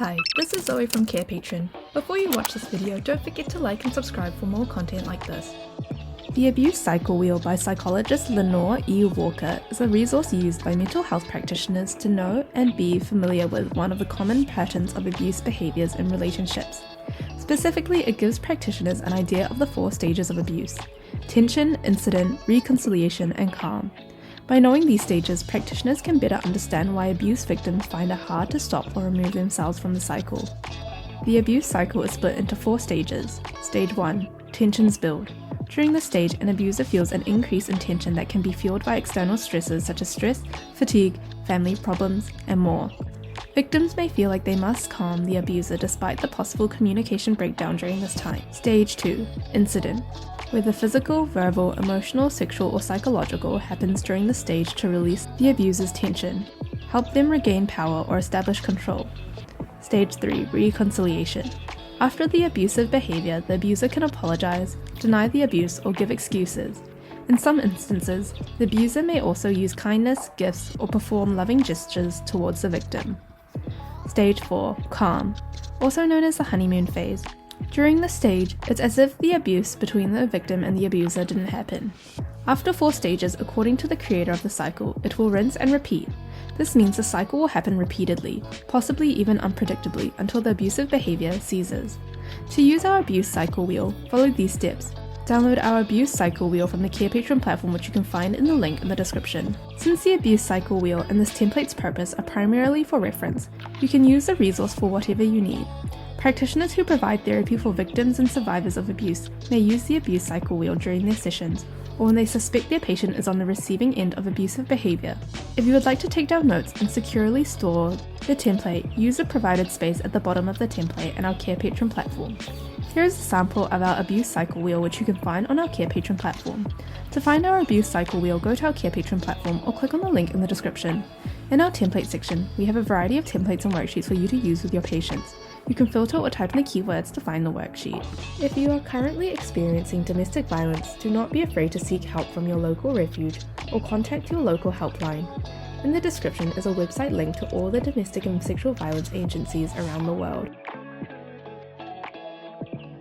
Hi, this is Zoe from Carepatron. Before you watch this video, don't forget to like and subscribe for more content like this. The Abuse Cycle Wheel by psychologist Lenore E. Walker is a resource used by mental health practitioners to know and be familiar with one of the common patterns of abuse behaviours in relationships. Specifically, it gives practitioners an idea of the 4 stages of abuse: tension, incident, reconciliation, and calm. By knowing these stages, practitioners can better understand why abuse victims find it hard to stop or remove themselves from the cycle. The abuse cycle is split into 4 stages. Stage 1. Tensions build. During this stage, an abuser feels an increase in tension that can be fueled by external stresses such as stress, fatigue, family problems, and more. Victims may feel like they must calm the abuser despite the possible communication breakdown during this time. Stage 2. Incident. Whether physical, verbal, emotional, sexual, or psychological happens during the stage to release the abuser's tension, help them regain power or establish control. Stage 3. Reconciliation. After the abusive behavior, the abuser can apologize, deny the abuse, or give excuses. In some instances, the abuser may also use kindness, gifts, or perform loving gestures towards the victim. Stage 4. Calm. Also known as the honeymoon phase. During this stage, it's as if the abuse between the victim and the abuser didn't happen. After 4 stages, according to the creator of the cycle, it will rinse and repeat. This means the cycle will happen repeatedly, possibly even unpredictably, until the abusive behavior ceases. To use our abuse cycle wheel, follow these steps. Download our abuse cycle wheel from the Carepatron platform, which you can find in the link in the description. Since the abuse cycle wheel and this template's purpose are primarily for reference, you can use the resource for whatever you need. Practitioners who provide therapy for victims and survivors of abuse may use the abuse cycle wheel during their sessions, or when they suspect their patient is on the receiving end of abusive behavior. If you would like to take down notes and securely store the template, use the provided space at the bottom of the template in our Carepatron platform. Here is a sample of our abuse cycle wheel, which you can find on our Carepatron platform. To find our abuse cycle wheel, go to our Carepatron platform or click on the link in the description. In our template section, we have a variety of templates and worksheets for you to use with your patients. You can filter or type in the keywords to find the worksheet. If you are currently experiencing domestic violence, do not be afraid to seek help from your local refuge or contact your local helpline. In the description is a website link to all the domestic and sexual violence agencies around the world.